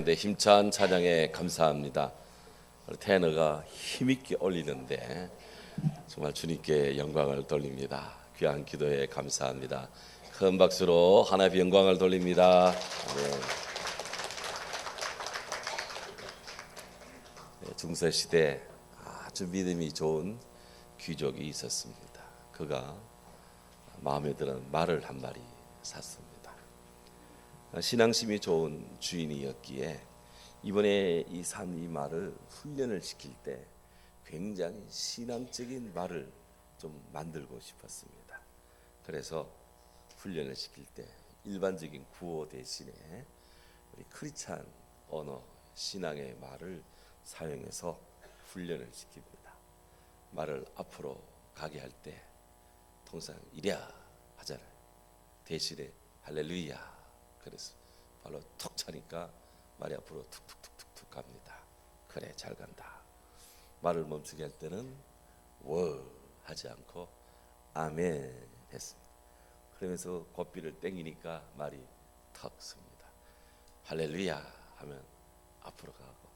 네, 힘찬 찬양에 감사합니다. 우리 테너가 힘있게 올리는데 정말 주님께 영광을 돌립니다. 귀한 기도에 감사합니다. 큰 박수로 하나님의 영광을 돌립니다. 네, 중세시대 아주 믿음이 좋은 귀족이 있었습니다. 그가 마음에 드는 말을 한 마리 샀습니다. 신앙심이 좋은 주인이었기에 이번에 산 이 말을 훈련을 시킬 때 굉장히 신앙적인 말을 좀 만들고 싶었습니다. 그래서 훈련을 시킬 때 일반적인 구호 대신에 우리 크리스찬 언어 신앙의 말을 사용해서 훈련을 시킵니다. 말을 앞으로 가게 할 때 통상 이랴 하잖아요. 대신에 할렐루야. 그래서 발로 툭 차니까 말이 앞으로 툭툭툭툭 갑니다. 그래, 잘 간다. 말을 멈추게 할 때는 워 하지 않고 아멘 했습니다. 그러면서 고삐를 땡기니까 말이 턱 섭니다. 할렐루야 하면 앞으로 가고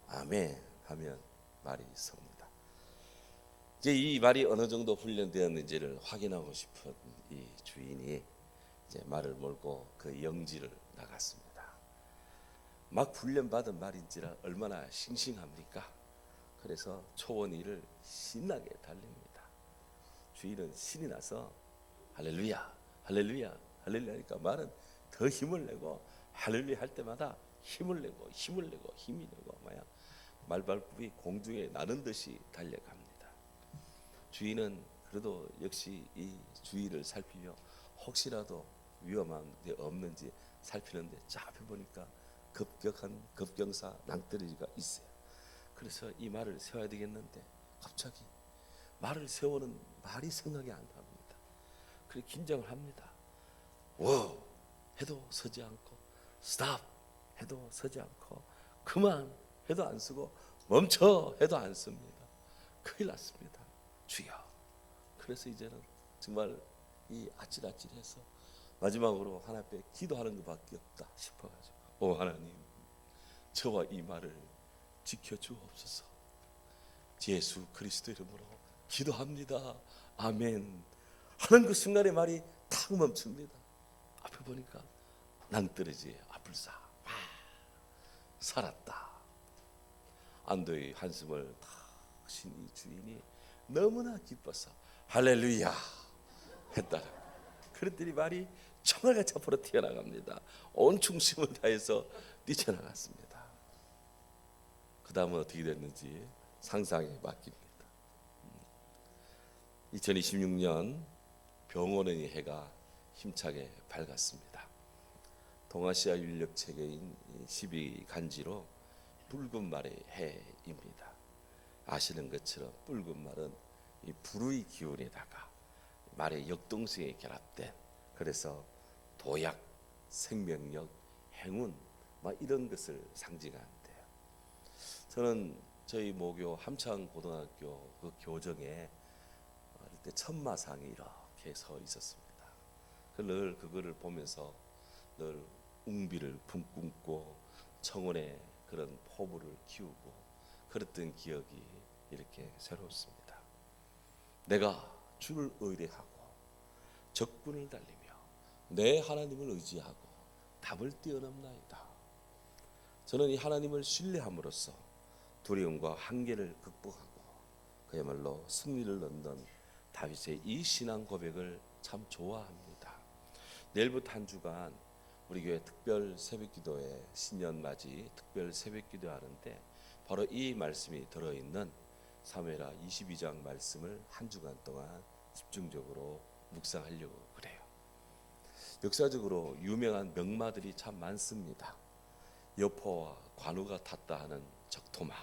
아멘 하면 말이 섭니다. 이제 이 말이 어느 정도 훈련되었는지를 확인하고 싶은 이 주인이 이제 말을 몰고 그 영지를 나갔습니다. 막 훈련받은 말인지라 얼마나 싱싱합니까? 그래서 초원위를 신나게 달립니다. 주인은 신이 나서 할렐루야 할렐루야 할렐루야 하니까 말은 더 힘을 내고 할렐루야 할 때마다 힘을 내고 힘이 내고 말발굽이 공중에 나는 듯이 달려갑니다. 주인은 그래도 역시 이 주위를 살피며 혹시라도 위험한 데 없는지 살피는데 쫙 해보니까 급격한 급경사 낭떠러지가 있어요. 그래서 이 말을 세워야 되겠는데 갑자기 말을 세우는 말이 생각이 안 납니다. 그래서 긴장을 합니다. 워 해도 서지 않고 스탑 해도 서지 않고 그만 해도 안 쓰고 멈춰 해도 안 씁니다. 큰일 났습니다. 주여. 그래서 이제는 정말 이 아찔아찔해서 마지막으로 하나님 앞에 기도하는 것밖에 없다 싶어가지고 오 하나님, 저와 이 말을 지켜주옵소서. 예수 그리스도 이름으로 기도합니다. 아멘 하는 그 순간에 말이 탁 멈춥니다. 앞에 보니까 낭떠러지에 앞불사 살았다. 안도의 한숨을 탁 쉰 이 주인이 너무나 기뻐서 할렐루야 했다는, 그랬더니 말이 총알같이 앞으로 튀어나갑니다. 온 중심을 다해서 뛰쳐나갔습니다. 그 다음은 어떻게 됐는지 상상에 맡깁니다. 2026년 병원의 해가 힘차게 밝았습니다. 동아시아 윤력 체계인 12간지로 붉은 말의 해입니다. 아시는 것처럼 붉은 말은 이 불의 기운에다가 말의 역동성에 결합된, 그래서 도약, 생명력, 행운 이런 것을 상징하는데요. 저는 저희 모교 함창고등학교 그 교정에 그때 천마상이 이렇게 서 있었습니다. 늘 그거를 보면서 늘 웅비를 품고 청원의 그런 포부를 키우고 그랬던 기억이 이렇게 새롭습니다. 내가 주를 의뢰하고 적군을 달리며 내 하나님을 의지하고 답을 뛰어넘나이다. 저는 이 하나님을 신뢰함으로써 두려움과 한계를 극복하고 그야말로 승리를 얻는 다윗의 이 신앙 고백을 참 좋아합니다. 내일부터 한 주간 우리 교회 특별 새벽기도회 신년맞이 특별 새벽기도 하는데 바로 이 말씀이 들어있는 사무엘하 22장 말씀을 한 주간 동안 집중적으로 묵상하려고 그래요. 역사적으로 유명한 명마들이 참 많습니다. 여포와 관우가 탔다 하는 적토마,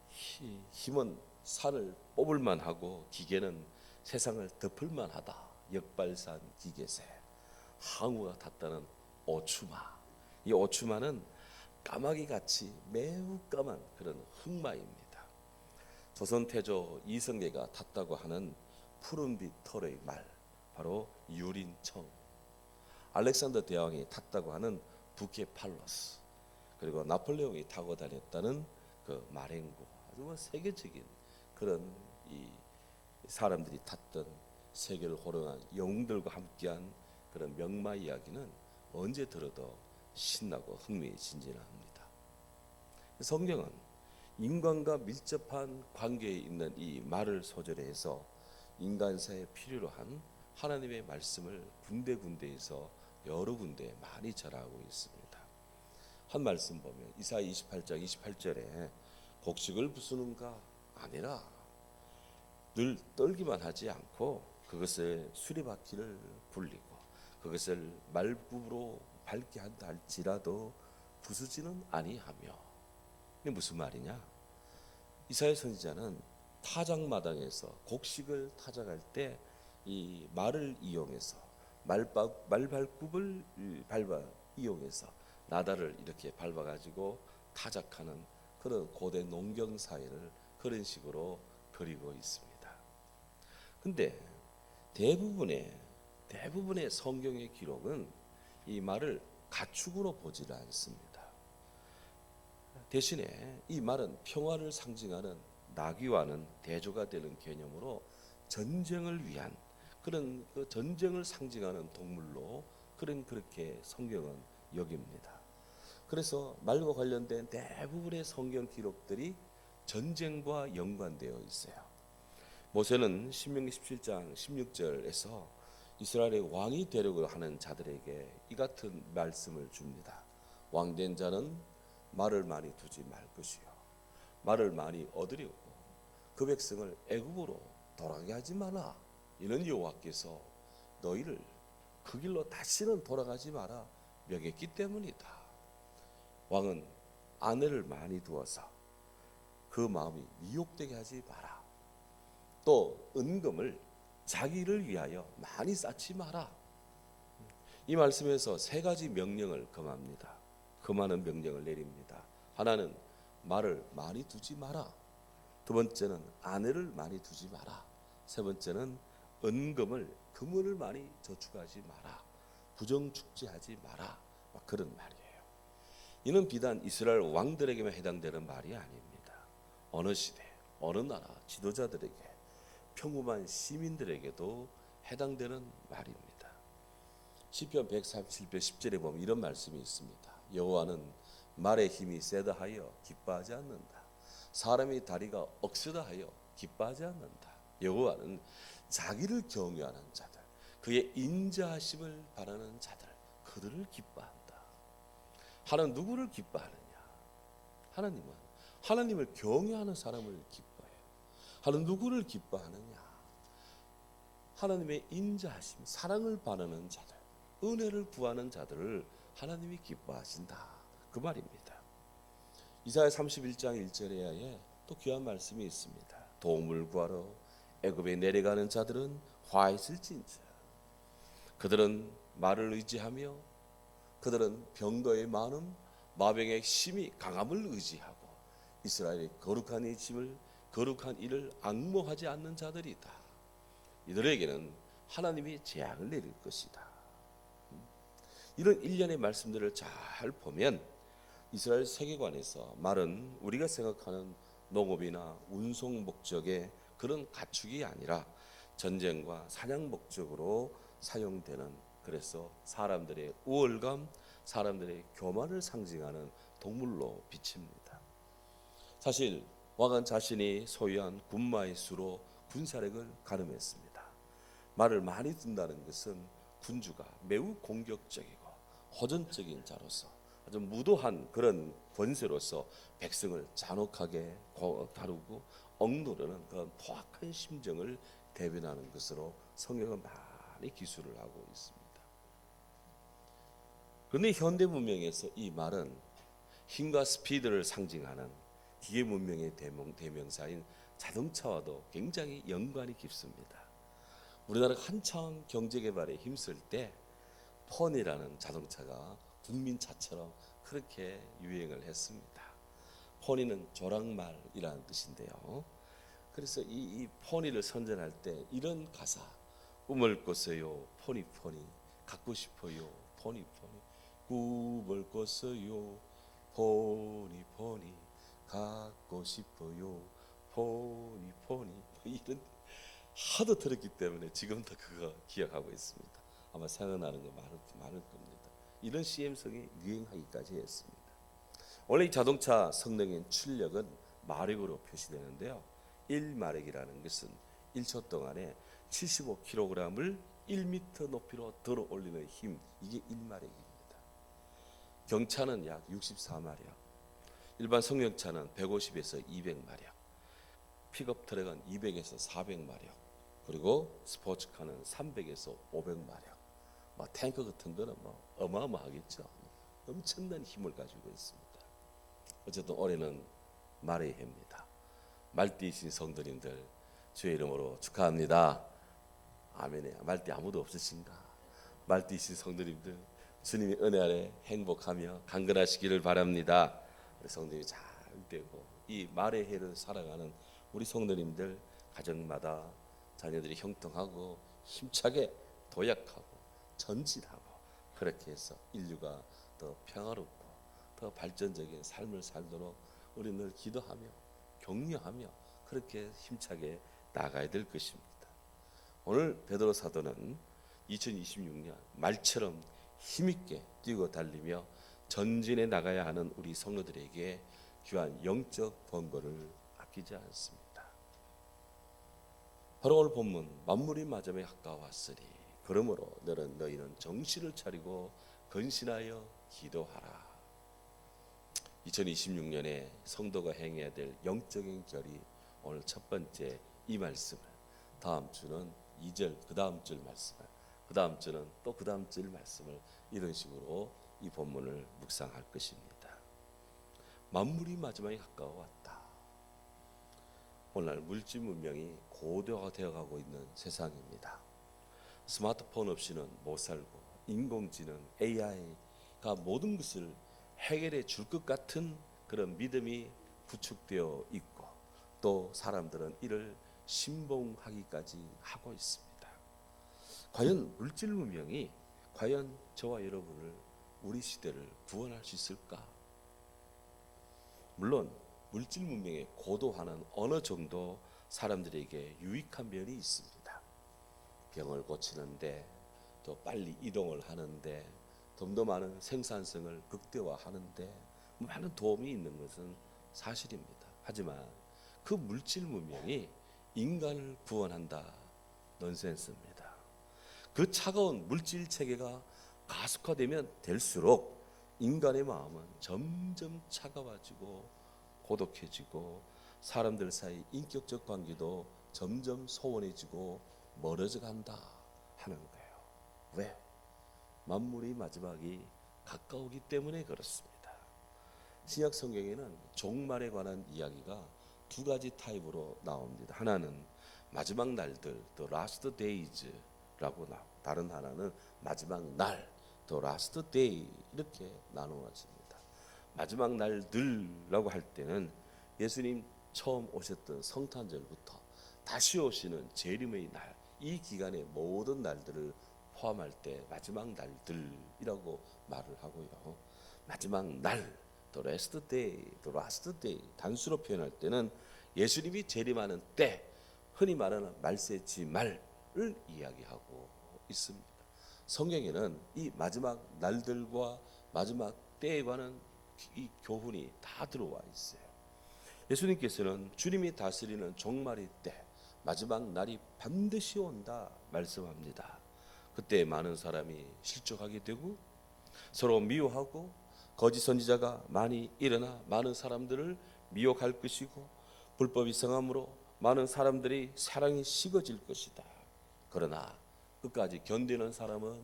힘은 산을 뽑을만 하고 기계는 세상을 덮을만 하다 역발산 기계새, 항우가 탔다는 오추마, 이 오추마는 까마귀같이 매우 까만 그런 흑마입니다. 조선태조 이성계가 탔다고 하는 푸른빛 털의 말, 바로 유린청, 알렉산더 대왕이 탔다고 하는 부케팔로스, 그리고 나폴레옹이 타고 다녔다는 그 마랭고, 아주 세계적인 그런 이 사람들이 탔던 세계를 호령한 영웅들과 함께한 그런 명마 이야기는 언제 들어도 신나고 흥미진진합니다. 성경은 인간과 밀접한 관계에 있는 이 말을 소재로 해서 인간사에 필요로 한 하나님의 말씀을 군데군데에서 여러 군데 많이 전하고 있습니다. 한 말씀 보면 이사야 28장 28절에 곡식을 부수는가 아니라 늘 떨기만 하지 않고 그것을 수레바퀴를 굴리고 그것을 말굽으로 밟게 한다 할지라도 부수지는 아니하며. 이게 무슨 말이냐? 이사야 선지자는 타작마당에서 곡식을 타작할 때 이 말을 이용해서 말발굽을 이용해서 나다를 이렇게 밟아가지고 타작하는 그런 고대 농경 사회를 그런 식으로 그리고 있습니다. 근데 대부분의 성경의 기록은 이 말을 가축으로 보지를 않습니다. 대신에 이 말은 평화를 상징하는 나귀와는 대조가 되는 개념으로 전쟁을 위한 그런 그 전쟁을 상징하는 동물로 그렇게 성경은 여깁니다. 그래서 말과 관련된 대부분의 성경 기록들이 전쟁과 연관되어 있어요. 모세는 신명기 17장 16절에서 이스라엘의 왕이 되려고 하는 자들에게 이 같은 말씀을 줍니다. 왕된 자는 말을 많이 두지 말 것이요 말을 많이 얻으려고 그 백성을 애굽으로 돌아가게 하지 마라. 이는 여호와께서 너희를 그 길로 다시는 돌아가지 마라 명했기 때문이다. 왕은 아내를 많이 두어서 그 마음이 미혹되게 하지 마라. 또 은금을 자기를 위하여 많이 쌓지 마라. 이 말씀에서 세 가지 명령을 금합니다. 금하는 명령을 내립니다. 하나는 말을 많이 두지 마라. 두 번째는 아내를 많이 두지 마라. 세 번째는 금을 많이 저축하지 마라. 부정축제하지 마라. 그런 말이에요. 이는 비단 이스라엘 왕들에게만 해당되는 말이 아닙니다. 어느 시대, 어느 나라 지도자들에게, 평범한 시민들에게도 해당되는 말입니다. 시편 137편 10절에 보면 이런 말씀이 있습니다. 여호와는 말의 힘이 세다 하여 기뻐하지 않는다. 사람의 다리가 억세다 하여 기뻐하지 않는다. 여호와는 자기를 경외하는 자들, 그의 인자하심을 바라는 자들, 그들을 기뻐한다. 하나님 누구를 기뻐하느냐? 하나님은 하나님을 경외하는 사람을 기뻐해요. 하나님 누구를 기뻐하느냐? 하나님의 인자하심, 사랑을 바라는 자들, 은혜를 구하는 자들을 하나님이 기뻐하신다. 그 말입니다. 이사야 31장 1절에 또 귀한 말씀이 있습니다. 도움을 구하러 애굽에 내려가는 자들은 화있을진저. 그들은 말을 의지하며 그들은 병거의 많음, 마병의 심이 강함을 의지하고 이스라엘의 거룩한 일을 앙모하지 않는 자들이다. 이들에게는 하나님이 재앙을 내릴 것이다. 이런 일련의 말씀들을 잘 보면 이스라엘 세계관에서 말은 우리가 생각하는 농업이나 운송 목적의 그런 가축이 아니라 전쟁과 사냥 목적으로 사용되는, 그래서 사람들의 우월감, 사람들의 교만을 상징하는 동물로 비칩니다. 사실 왕은 자신이 소유한 군마의 수로 군사력을 가늠했습니다. 말을 많이 둔다는 것은 군주가 매우 공격적이고 호전적인 자로서 아주 무도한 그런 권세로서 백성을 잔혹하게 다루고 억누르는 그런 포악한 심정을 대변하는 것으로 성경은 많이 기술을 하고 있습니다. 그런데 현대 문명에서 이 말은 힘과 스피드를 상징하는 기계 문명의 대명사인 자동차와도 굉장히 연관이 깊습니다. 우리나라가 한창 경제 개발에 힘쓸 때 폰이라는 자동차가 국민차처럼 그렇게 유행을 했습니다. 포니는 조랑말이라는 뜻인데요. 그래서 이 포니를 선전할 때 이런 가사, 꿈을 꿨어요 포니 갖고 싶어요 포니 꿈을 꿨어요 보니 보니 갖고 싶어요. 보니 보니 이런 하도 들었기 때문에 지금도 그거 기억하고 있습니다. 아마 생각나는 거 많을 겁니다. 이런 CM성이 유행하기까지 했습니다. 원래 이 자동차 성능인 출력은 마력으로 표시되는데요. 1마력이라는 것은 1초 동안에 75kg을 1m 높이로 들어 올리는 힘, 이게 1마력입니다. 경차는 약 64마력, 일반 승용차는 150에서 200마력, 픽업 트럭은 200에서 400마력, 그리고 스포츠카는 300에서 500마력. 탱크 같은 거는 어마어마하겠죠. 엄청난 힘을 가지고 있습니다. 어쨌든 올해는 말의 해입니다. 말띠이신 성도님들 주의 이름으로 축하합니다. 아멘이야. 말띠 아무도 없으신가? 말띠이신 성도님들 주님의 은혜 아래 행복하며 강건하시기를 바랍니다. 우리 성도님이 잘 되고 이 말의 해를 살아가는 우리 성도님들 가정마다 자녀들이 형통하고 힘차게 도약하고 전진하고 그렇게 해서 인류가 더 평화롭고 더 발전적인 삶을 살도록 우리 늘 기도하며 격려하며 그렇게 힘차게 나가야 될 것입니다. 오늘 베드로 사도는 2026년 말처럼 힘있게 뛰고 달리며 전진해 나가야 하는 우리 성도들에게 귀한 영적 번거를 아끼지 않습니다. 바로 오늘 본문 만물이 마지막에 가까웠으니 그러므로 너희는 정신을 차리고 근신하여 기도하라. 2026년에 성도가 행해야 될 영적인 결이 오늘 첫 번째 이 말씀을, 다음 주는 2절 그 다음 줄 말씀을, 그 다음 주는 또 그 다음 줄 말씀을, 이런 식으로 이 본문을 묵상할 것입니다. 만물이 마지막에 가까워왔다. 오늘날 물질 문명이 고도화되어 가고 있는 세상입니다. 스마트폰 없이는 못 살고 인공지능 AI가 모든 것을 해결해 줄 것 같은 그런 믿음이 구축되어 있고 또 사람들은 이를 신봉하기까지 하고 있습니다. 과연 물질 문명이 과연 저와 여러분을 우리 시대를 구원할 수 있을까? 물론 물질 문명의 고도화는 어느 정도 사람들에게 유익한 면이 있습니다. 병을 고치는데 또 빨리 이동을 하는데 좀 더 많은 생산성을 극대화하는데 많은 도움이 있는 것은 사실입니다. 하지만 그 물질 문명이 인간을 구원한다? 넌센스입니다. 그 차가운 물질 체계가 가속화되면 될수록 인간의 마음은 점점 차가워지고 고독해지고 사람들 사이 인격적 관계도 점점 소원해지고 멀어져 간다 하는 거예요. 왜? 만물의 마지막이 가까우기 때문에 그렇습니다. 신약 성경에는 종말에 관한 이야기가 두 가지 타입으로 나옵니다. 하나는 마지막 날들, the last days라고 나오고, 다른 하나는 마지막 날, the last day, 이렇게 나누어집니다. 마지막 날들라고 할 때는 예수님 처음 오셨던 성탄절부터 다시 오시는 재림의 날, 이 기간의 모든 날들을 포함할 때 마지막 날들이라고 말을 하고요. 마지막 날, the last day, the last day, 단수로 표현할 때는 예수님이 재림하는 때, 흔히 말하는 말세지말을 이야기하고 있습니다. 성경에는 이 마지막 날들과 마지막 때에 관한 이 교훈이 다 들어와 있어요. 예수님께서는 주님이 다스리는 종말의 때, 마지막 날이 반드시 온다 말씀합니다. 그때 많은 사람이 실족하게 되고 서로 미워하고 거짓 선지자가 많이 일어나 많은 사람들을 미혹할 것이고 불법이 성함으로 많은 사람들이 사랑이 식어질 것이다. 그러나 끝까지 견디는 사람은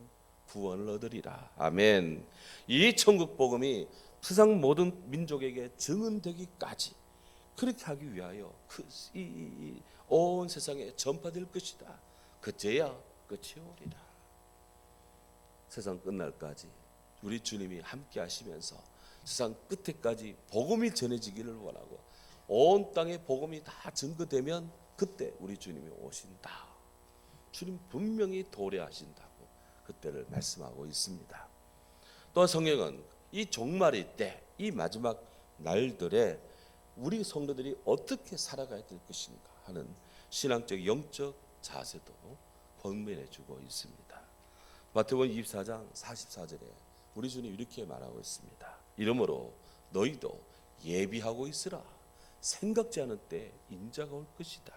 구원을 얻으리라. 아멘. 이 천국 복음이 세상 모든 민족에게 증언되기까지 그렇게 하기 위하여 온 세상에 전파될 것이다. 그제야 끝이 오리라. 세상 끝날까지 우리 주님이 함께 하시면서 세상 끝에까지 복음이 전해지기를 원하고 온 땅에 복음이 다 증거되면 그때 우리 주님이 오신다. 주님 분명히 도래하신다고 그때를 말씀하고 있습니다. 또 성경은 이 종말의 때, 이 마지막 날들에 우리 성도들이 어떻게 살아가야 될 것인가 하는 신앙적 영적 자세도 권면해주고 있습니다. 마태복음 24장 44절에 우리 주님 이렇게 말하고 있습니다. 이러므로 너희도 예비하고 있으라. 생각지 않은 때 인자가 올 것이다.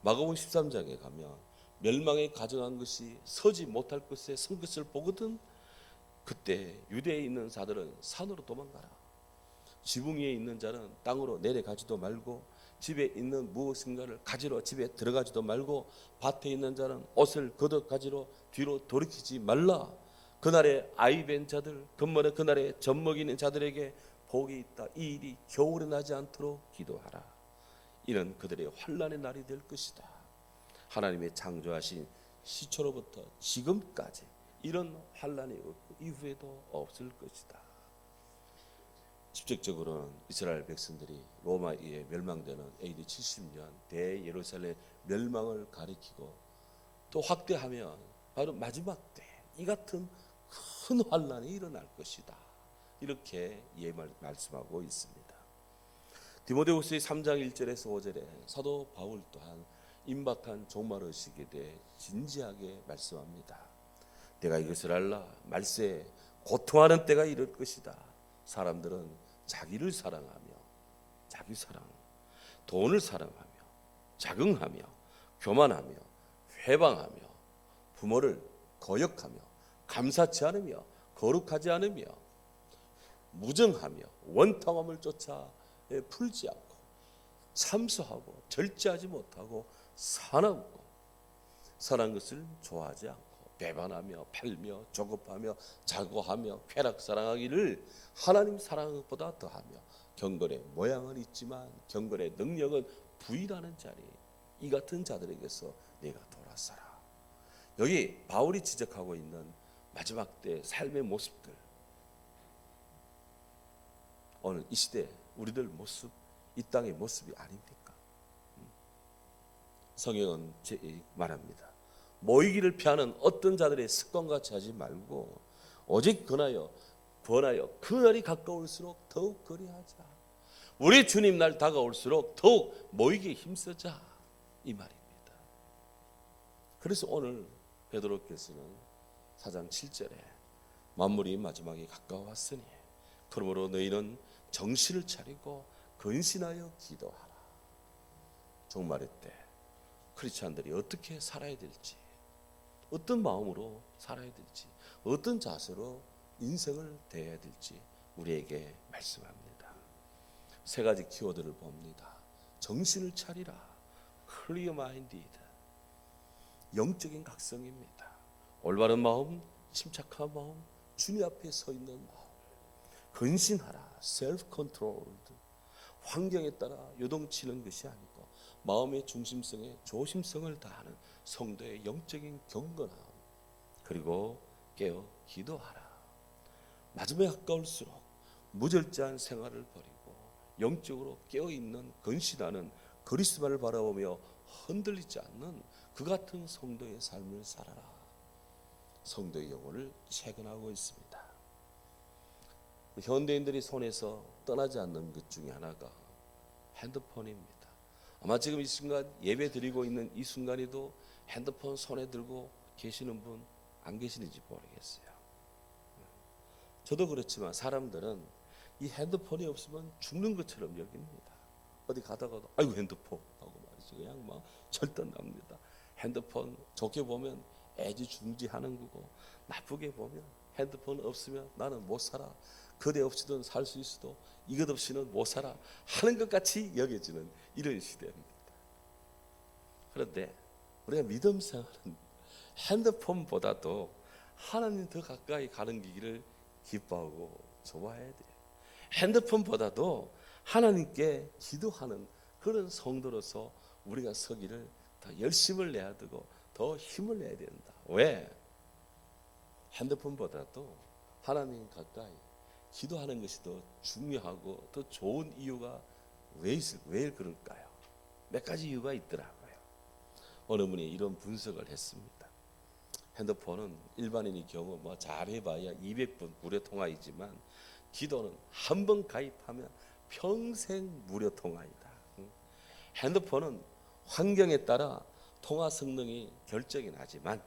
마가복음 13장에 가면 멸망에 가증한 것이 서지 못할 것에 선 것을 보거든 그때 유대에 있는 자들은 산으로 도망가라. 지붕 위에 있는 자는 땅으로 내려가지도 말고 집에 있는 무엇인가를 가지러 집에 들어가지도 말고 밭에 있는 자는 옷을 걷어 가지러 뒤로 돌이키지 말라. 그날에 아이 뵌 자들 금번에 그날에 젖먹이는 자들에게 복이 있다. 이 일이 겨울에 나지 않도록 기도하라. 이는 그들의 환난의 날이 될 것이다. 하나님의 창조하신 시초로부터 지금까지 이런 환난이 이후에도 없을 것이다. 직접적으로는 이스라엘 백성들이 로마에 의해 멸망되는 AD 70년 대예루살렘 멸망을 가리키고 또 확대하면 바로 마지막 때 이 같은 큰 환난이 일어날 것이다. 이렇게 말씀하고 있습니다. 디모데후서의 3장 1절에서 5절에 사도 바울 또한 임박한 종말의 시기에 대해 진지하게 말씀합니다. 내가 이것을 알라. 말세에 고통하는 때가 이를 것이다. 사람들은 자기를 사랑하며 자기 사랑, 돈을 사랑하며 자긍하며 교만하며 회방하며 부모를 거역하며 감사치 않으며 거룩하지 않으며 무정하며 원통함을 쫓아 풀지 않고 참소하고 절제하지 못하고 사납고 선한 것을 좋아하지 않고 배반하며 팔며 조급하며 자고하며 쾌락 사랑하기를 하나님 사랑하는 것보다 더하며 경건의 모양은 있지만 경건의 능력은 부인하는 자리 이 같은 자들에게서 내가 돌아서라. 여기 바울이 지적하고 있는 마지막 때 삶의 모습들 오늘 이 시대 우리들 모습 이 땅의 모습이 아닙니까? 성경은 말합니다. 모이기를 피하는 어떤 자들의 습관같이 하지 말고 오직 권하여 그날이 가까울수록 더욱 그리하자. 우리 주님 날 다가올수록 더욱 모이기에 힘쓰자 이 말입니다. 그래서 오늘 베드로께서는 4장 7절에 만물이 마지막에 가까워왔으니 그러므로 너희는 정신을 차리고 근신하여 기도하라. 종말의 때 크리스찬들이 어떻게 살아야 될지 어떤 마음으로 살아야 될지 어떤 자세로 인생을 대해야 될지 우리에게 말씀합니다. 세 가지 키워드를 봅니다. 정신을 차리라. clear minded. 영적인 각성입니다. 올바른 마음, 침착한 마음, 주님 앞에 서 있는 마음. 근신하라. self-controlled. 환경에 따라 요동치는 것이 아니고 마음의 중심성에 조심성을 다하는 성도의 영적인 경건함. 그리고 깨어 기도하라. 마지막에 가까울수록 무절제한 생활을 버리고 영적으로 깨어있는 근신하는 그리스도만을 바라보며 흔들리지 않는 그 같은 성도의 삶을 살아라. 성도의 영혼을 채근하고 있습니다. 현대인들이 손에서 떠나지 않는 것 중에 하나가 핸드폰입니다. 아마 지금 이 순간 예배 드리고 있는 이 순간에도 핸드폰 손에 들고 계시는 분 안 계시는지 모르겠어요. 저도 그렇지만 사람들은 이 핸드폰이 없으면 죽는 것처럼 여깁니다. 어디 가다가도 아이고 핸드폰 하고 말이죠. 그냥 막 절단납니다. 핸드폰 좋게 보면 애지중지하는 거고 나쁘게 보면 핸드폰 없으면 나는 못 살아. 그대 없이는 살 수 있어도 이것 없이는 못 살아 하는 것 같이 여겨지는 이런 시대입니다. 그런데 우리가 믿음 생활은 핸드폰보다도 하나님 더 가까이 가는 길을 기뻐하고 좋아해야 돼요. 핸드폰보다도 하나님께 기도하는 그런 성도로서 우리가 서기를 더 열심을 내야 되고 더 힘을 내야 된다. 왜? 핸드폰보다도 하나님 가까이 기도하는 것이 더 중요하고 더 좋은 이유가 왜 그럴까요? 몇 가지 이유가 있더라고요. 어느 분이 이런 분석을 했습니다. 핸드폰은 일반인의 경우 뭐 잘해봐야 200분 무료 통화이지만 기도는 한 번 가입하면 평생 무료 통화이다. 핸드폰은 환경에 따라 통화 성능이 결정이 나지만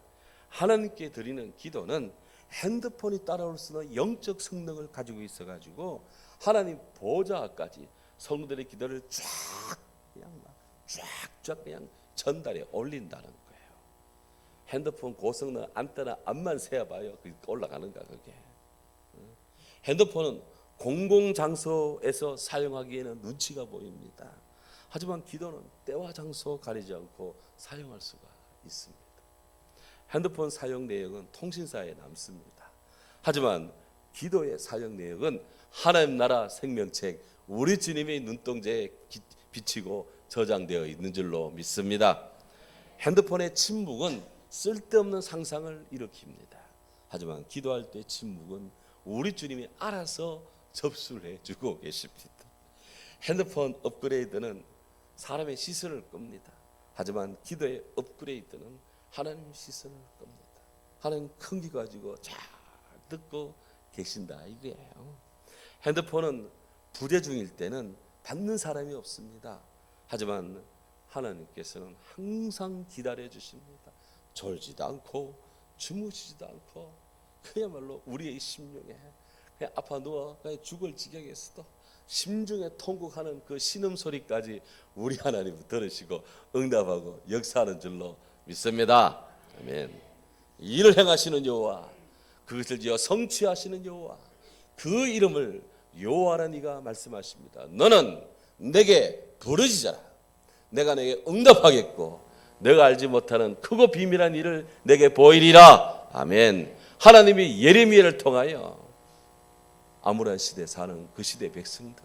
하나님께 드리는 기도는 핸드폰이 따라올 수 있는 영적 성능을 가지고 있어가지고 하나님 보좌까지 성도들의 기도를 쫙 그냥 전달해 올린다는 거예요. 핸드폰 고성능 안테나 앞만 세어봐요. 그게 올라가는가 그게. 핸드폰은 공공장소에서 사용하기에는 눈치가 보입니다. 하지만 기도는 때와 장소 가리지 않고 사용할 수가 있습니다. 핸드폰 사용 내역은 통신사에 남습니다. 하지만 기도의 사용 내역은 하나님 나라 생명책 우리 주님의 눈동자에 비치고 저장되어 있는 줄로 믿습니다. 핸드폰의 침묵은 쓸데없는 상상을 일으킵니다. 하지만 기도할 때 침묵은 우리 주님이 알아서 접수를 해주고 계십니다. 핸드폰 업그레이드는 사람의 시선을 끕니다. 하지만 기도의 업그레이드는 하나님 시선을 끕니다. 하나님 큰 귀 가지고 잘 듣고 계신다 이거예요. 핸드폰은 부재 중일 때는 받는 사람이 없습니다. 하지만 하나님께서는 항상 기다려 주십니다. 졸지도 않고 주무시지도 않고 그야말로 우리의 심령에 그냥 아파 누워 그냥 죽을 지경에서도 심중에 통곡하는 그 신음소리까지 우리 하나님 들으시고 응답하고 역사하는 줄로 믿습니다. 아멘. 일을 행하시는 여호와, 그것을 지어 성취하시는 여호와, 그 이름을 여호와라 네가 말씀하십니다. 너는 내게 부르짖어라. 내가 내게 응답하겠고 내가 알지 못하는 크고 비밀한 일을 내게 보이리라. 아멘. 하나님이 예레미야를 통하여 암울한 시대 사는 그 시대 백성들,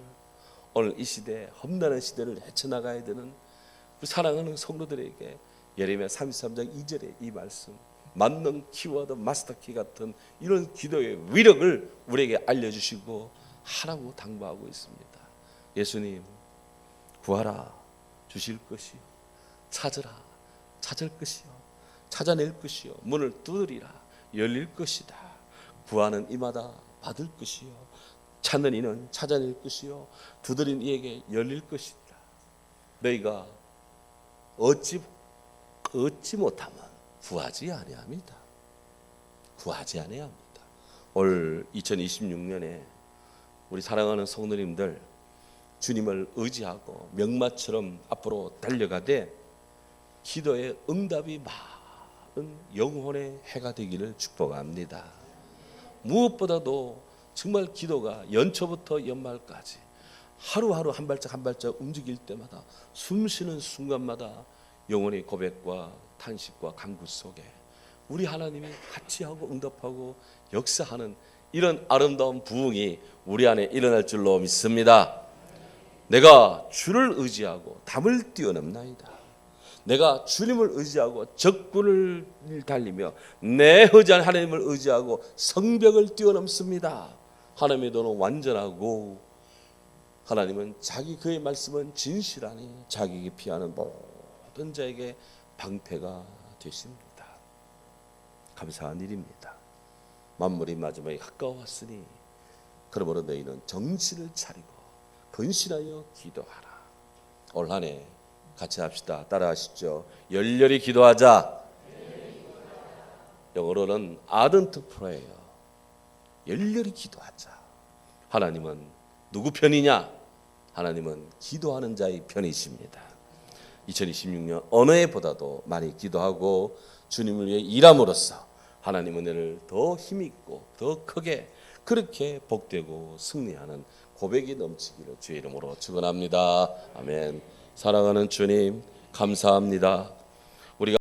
오늘 이 시대 험난한 시대를 헤쳐나가야 되는 그 사랑하는 성도들에게 예레미야 33장 2절의 이 말씀, 만능 키워드 마스터키 같은 이런 기도의 위력을 우리에게 알려주시고 하라고 당부하고 있습니다. 예수님 구하라 주실 것이요, 찾으라 찾을 것이요, 찾아낼 것이요, 문을 두드리라 열릴 것이다. 구하는 이마다 받을 것이요, 찾는 이는 찾아낼 것이요, 두드린 이에게 열릴 것이다. 너희가 얻지 못하면 구하지 아니합니다. 구하지 아니합니다. 올 2026년에 우리 사랑하는 성도님들 주님을 의지하고 명마처럼 앞으로 달려가되 기도의 응답이 많은 영혼의 해가 되기를 축복합니다. 무엇보다도 정말 기도가 연초부터 연말까지 하루하루 한 발짝 한 발짝 움직일 때마다 숨 쉬는 순간마다 영혼의 고백과 탄식과 간구 속에 우리 하나님이 같이 하고 응답하고 역사하는 이런 아름다운 부흥이 우리 안에 일어날 줄로 믿습니다. 내가 주를 의지하고 담을 뛰어넘나이다. 내가 주님을 의지하고 적군을 달리며 내 의지한 하나님을 의지하고 성벽을 뛰어넘습니다. 하나님의 도는 완전하고 하나님은 자기 그의 말씀은 진실하니 자기에게 피하는 모든 자에게 방패가 되십니다. 감사한 일입니다. 만물이 마지막에 가까워왔으니 그러므로 너희는 정신을 차리고 근신하여 기도하라. 올 한 해 같이 합시다. 따라하시죠. 열렬히 기도하자. 영어로는 ardent prayer. 열렬히 기도하자. 하나님은 누구 편이냐? 하나님은 기도하는 자의 편이십니다. 2026년 어느 해보다도 많이 기도하고 주님을 위해 일함으로써 하나님 은혜를 더 힘있고 더 크게 그렇게 복되고 승리하는 고백이 넘치기를 주의 이름으로 축원합니다. 아멘. 사랑하는 주님 감사합니다. 우리가